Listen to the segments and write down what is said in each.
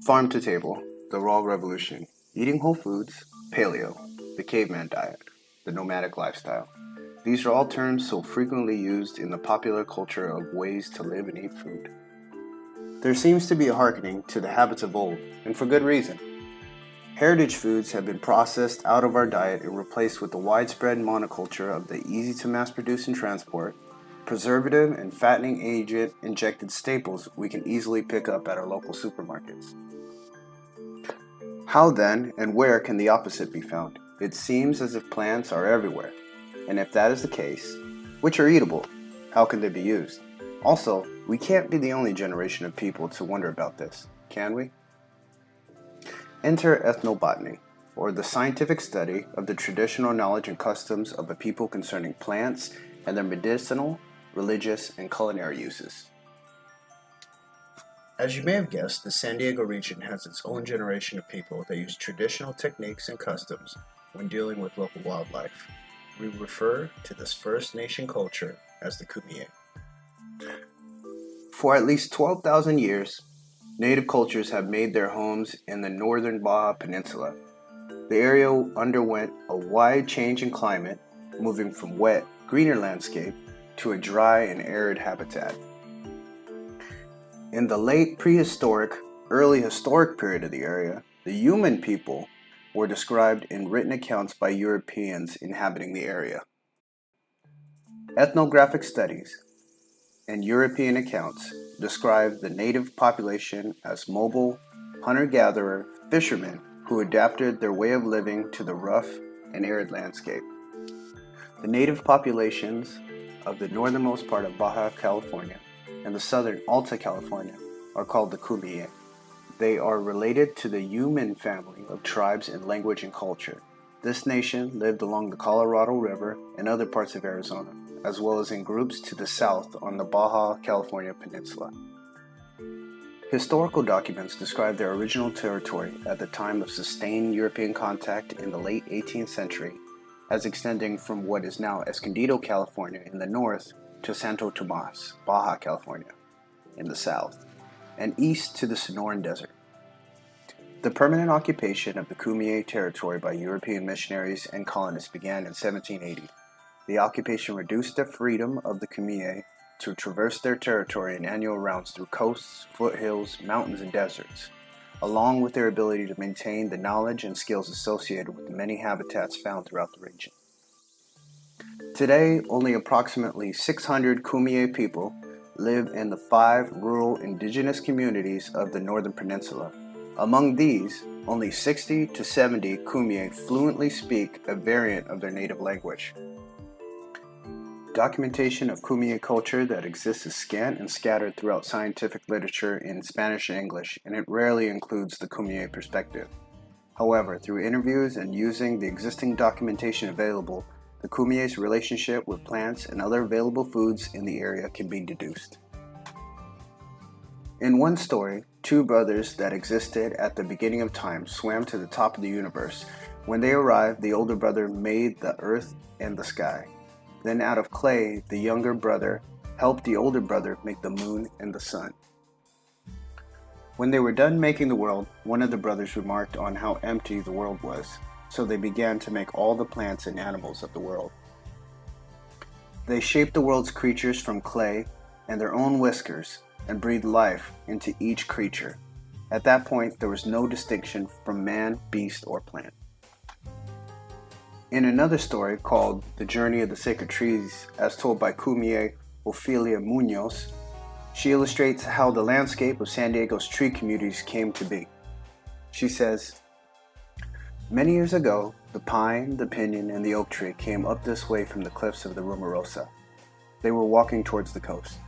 Farm to table, the raw revolution, eating whole foods, paleo, the caveman diet, the nomadic lifestyle. These are all terms so frequently used in the popular culture of ways to live and eat food. There seems to be a hearkening to the habits of old, and for good reason. Heritage foods have been processed out of our diet and replaced with the widespread monoculture of the easy to mass produce and transport, preservative and fattening agent injected staples we can easily pick up at our local supermarkets. How then and where can the opposite be found? It seems as if plants are everywhere. And if that is the case, which are eatable? How can they be used? Also, we can't be the only generation of people to wonder about this, can we? Enter ethnobotany, or the scientific study of the traditional knowledge and customs of a people concerning plants and their medicinal, religious, and culinary uses. As you may have guessed, the San Diego region has its own generation of people that use traditional techniques and customs when dealing with local wildlife. We refer to this First Nation culture as the Kumeyaay. For at least 12,000 years, native cultures have made their homes in the northern Baja Peninsula. The area underwent a wide change in climate, moving from wet, greener landscape to a dry and arid habitat. In the late prehistoric, early historic period of the area, the human people were described in written accounts by Europeans inhabiting the area. Ethnographic studies and European accounts describe the native population as mobile, hunter-gatherer, fishermen who adapted their way of living to the rough and arid landscape. The native populations of the northernmost part of Baja California and the southern Alta California are called the Kumeyaay. They are related to the human family of tribes in language and culture. This nation lived along the Colorado River and other parts of Arizona, as well as in groups to the south on the Baja California Peninsula. Historical documents describe their original territory at the time of sustained European contact in the late 18th century as extending from what is now Escondido, California in the north to Santo Tomas, Baja California in the south, and east to the Sonoran Desert. The permanent occupation of the Kumeyaay territory by European missionaries and colonists began in 1780. The occupation reduced the freedom of the Kumeyaay to traverse their territory in annual rounds through coasts, foothills, mountains, and deserts, along with their ability to maintain the knowledge and skills associated with the many habitats found throughout the region. Today, only approximately 600 Kumeyaay people live in the 5 rural indigenous communities of the Northern Peninsula. Among these, only 60 to 70 Kumeyaay fluently speak a variant of their native language. Documentation of Kumeyaay culture that exists is scant and scattered throughout scientific literature in Spanish and English, and it rarely includes the Kumeyaay perspective. However, through interviews and using the existing documentation available, the Kumeyaay's relationship with plants and other available foods in the area can be deduced. In one story, 2 brothers that existed at the beginning of time swam to the top of the universe. When they arrived, the older brother made the earth and the sky. Then out of clay, the younger brother helped the older brother make the moon and the sun. When they were done making the world, one of the brothers remarked on how empty the world was, so they began to make all the plants and animals of the world. They shaped the world's creatures from clay and their own whiskers and breathed life into each creature. At that point, there was no distinction from man, beast, or plant. In another story called The Journey of the Sacred Trees, as told by Kumeyaay Ofelia Munoz, she illustrates how the landscape of San Diego's tree communities came to be. She says, "Many years ago, the pine, the pinyon, and the oak tree came up this way from the cliffs of the Rumarosa. They were walking towards the coast.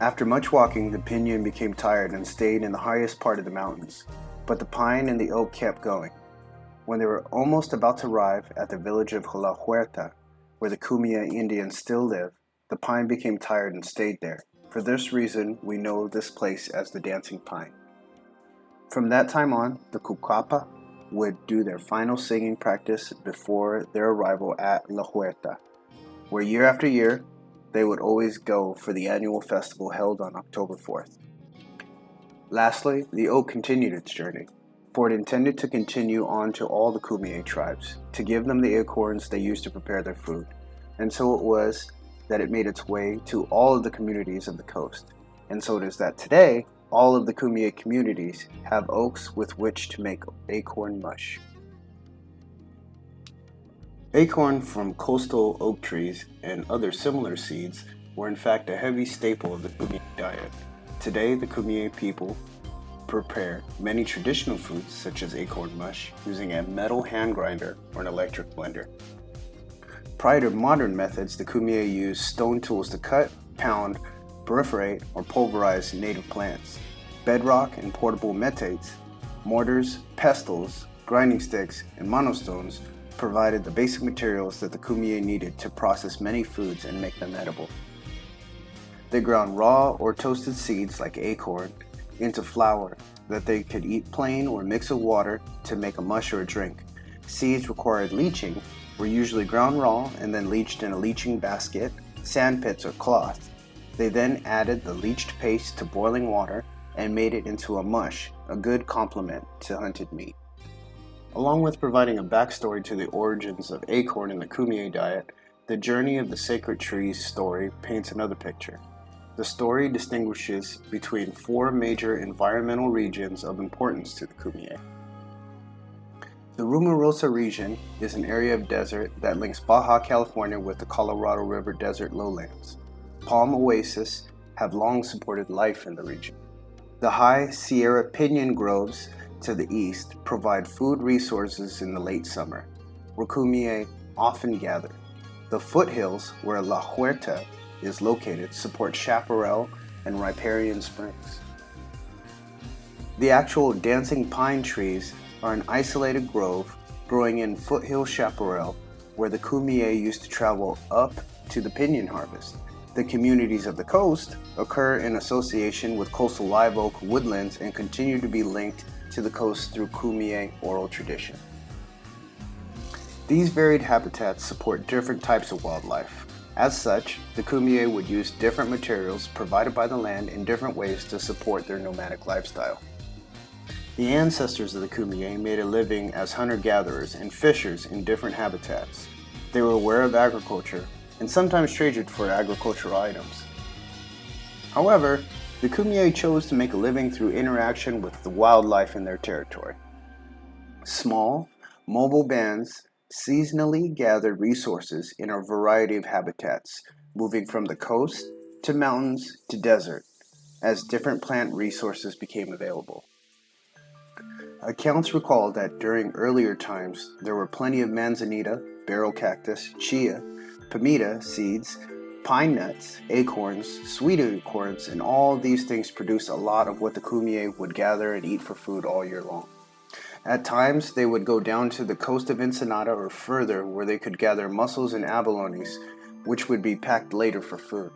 After much walking, the pinyon became tired and stayed in the highest part of the mountains, but the pine and the oak kept going. When they were almost about to arrive at the village of La Huerta, where the Kumeyaay Indians still live, the pine became tired and stayed there. For this reason, we know this place as the Dancing Pine. From that time on, the Cucapa would do their final singing practice before their arrival at La Huerta, where year after year, they would always go for the annual festival held on October 4th. Lastly, the oak continued its journey, for it intended to continue on to all the Kumeyaay tribes, to give them the acorns they used to prepare their food. And so it was that it made its way to all of the communities of the coast. And so it is that today, all of the Kumeyaay communities have oaks with which to make acorn mush. Acorn from coastal oak trees and other similar seeds were in fact a heavy staple of the Kumeyaay diet. Today, the Kumeyaay people prepare many traditional foods such as acorn mush using a metal hand grinder or an electric blender. Prior to modern methods, the Kumeyaay used stone tools to cut, pound, perforate, or pulverize native plants. Bedrock and portable metates, mortars, pestles, grinding sticks, and monostones provided the basic materials that the Kumeyaay needed to process many foods and make them edible. They ground raw or toasted seeds like acorn into flour that they could eat plain or mix with water to make a mush or a drink. Seeds required leaching were usually ground raw and then leached in a leaching basket, sand pits, or cloth. They then added the leached paste to boiling water and made it into a mush, a good complement to hunted meat. Along with providing a backstory to the origins of acorn in the Kumeyaay diet, the journey of the sacred trees story paints another picture. The story distinguishes between four major environmental regions of importance to the Kumeyaay. The Rumarosa region is an area of desert that links Baja California with the Colorado River desert lowlands. Palm oases have long supported life in the region. The high Sierra Pinyon groves to the east provide food resources in the late summer, where Kumeyaay often gather. The foothills where La Huerta is located support chaparral and riparian springs. The actual dancing pine trees are an isolated grove growing in foothill chaparral where the Kumeyaay used to travel up to the pinyon harvest. The communities of the coast occur in association with coastal live oak woodlands and continue to be linked to the coast through Kumeyaay oral tradition. These varied habitats support different types of wildlife. As such, the Kumeyaay would use different materials provided by the land in different ways to support their nomadic lifestyle. The ancestors of the Kumeyaay made a living as hunter-gatherers and fishers in different habitats. They were aware of agriculture and sometimes traded for agricultural items. However, the Kumeyaay chose to make a living through interaction with the wildlife in their territory. Small, mobile bands seasonally gathered resources in a variety of habitats, moving from the coast to mountains to desert as different plant resources became available. Accounts recall that during earlier times there were plenty of manzanita, barrel cactus, chia, palmita seeds, pine nuts, acorns, sweet acorns, and all these things produced a lot of what the Kumeyaay would gather and eat for food all year long. At times, they would go down to the coast of Ensenada or further where they could gather mussels and abalones, which would be packed later for food.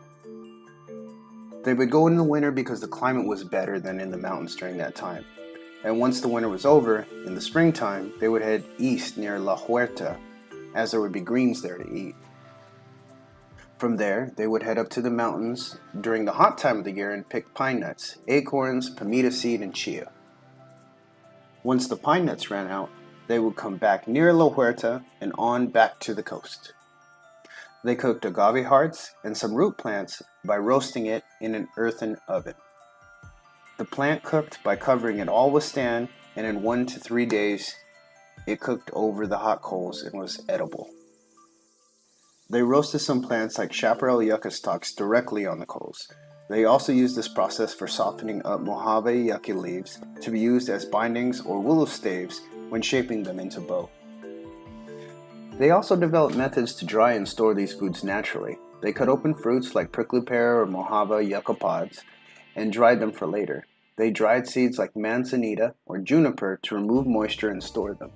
They would go in the winter because the climate was better than in the mountains during that time. And once the winter was over, in the springtime, they would head east near La Huerta, as there would be greens there to eat. From there, they would head up to the mountains during the hot time of the year and pick pine nuts, acorns, palmita seed, and chia. Once the pine nuts ran out, they would come back near La Huerta and on back to the coast. They cooked agave hearts and some root plants by roasting it in an earthen oven. The plant cooked by covering it all with sand, and in 1 to 3 days, it cooked over the hot coals and was edible. They roasted some plants like chaparral yucca stalks directly on the coals. They also used this process for softening up Mojave yucca leaves to be used as bindings or willow staves when shaping them into bow. They also developed methods to dry and store these foods naturally. They cut open fruits like prickly pear or Mojave yucca pods and dried them for later. They dried seeds like manzanita or juniper to remove moisture and store them.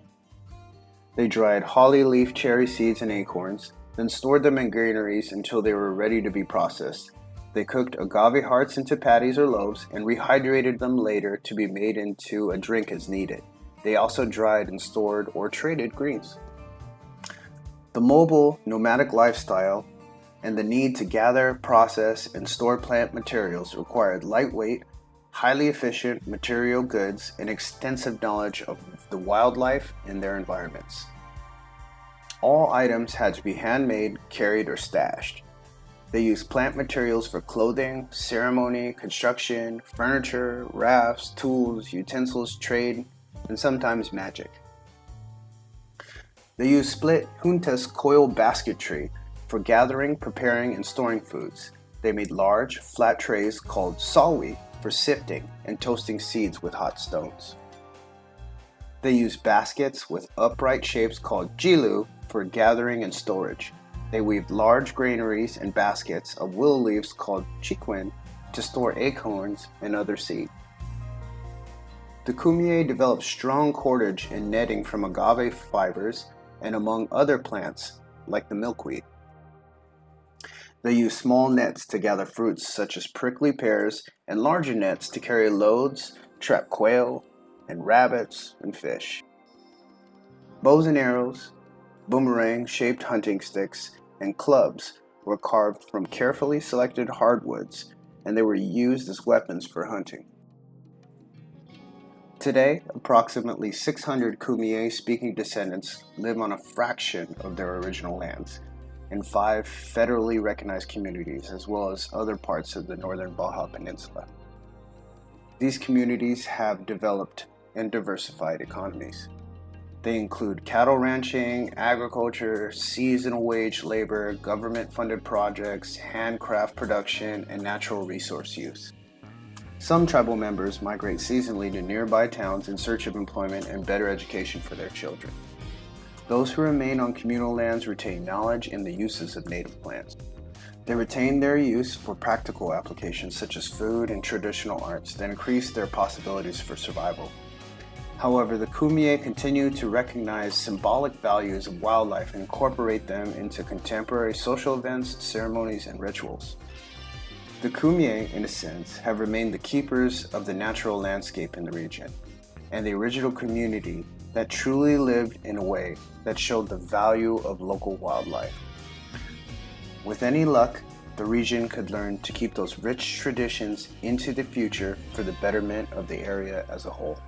They dried holly leaf cherry seeds and acorns, then stored them in granaries until they were ready to be processed. They cooked agave hearts into patties or loaves and rehydrated them later to be made into a drink as needed. They also dried and stored or traded greens. The mobile, nomadic lifestyle and the need to gather, process, and store plant materials required lightweight, highly efficient material goods, and extensive knowledge of the wildlife and their environments. All items had to be handmade, carried, or stashed. They used plant materials for clothing, ceremony, construction, furniture, rafts, tools, utensils, trade, and sometimes magic. They used split juntas coil basketry for gathering, preparing, and storing foods. They made large, flat trays called sawi for sifting and toasting seeds with hot stones. They used baskets with upright shapes called jilu for gathering and storage. They weaved large granaries and baskets of willow leaves called chikwin to store acorns and other seed. The Kumeyaay developed strong cordage and netting from agave fibers and among other plants like the milkweed. They used small nets to gather fruits such as prickly pears and larger nets to carry loads, trap quail, and rabbits and fish. Bows and arrows, boomerang-shaped hunting sticks, and clubs were carved from carefully selected hardwoods, and they were used as weapons for hunting. Today, approximately 600 Kumeyaay-speaking descendants live on a fraction of their original lands in 5 federally recognized communities, as well as other parts of the northern Baja Peninsula. These communities have developed and diversified economies. They include cattle ranching, agriculture, seasonal wage labor, government-funded projects, handcraft production, and natural resource use. Some tribal members migrate seasonally to nearby towns in search of employment and better education for their children. Those who remain on communal lands retain knowledge in the uses of native plants. They retain their use for practical applications such as food and traditional arts that increase their possibilities for survival. However, the Kumeyaay continue to recognize symbolic values of wildlife and incorporate them into contemporary social events, ceremonies, and rituals. The Kumeyaay, in a sense, have remained the keepers of the natural landscape in the region, and the original community that truly lived in a way that showed the value of local wildlife. With any luck, the region could learn to keep those rich traditions into the future for the betterment of the area as a whole.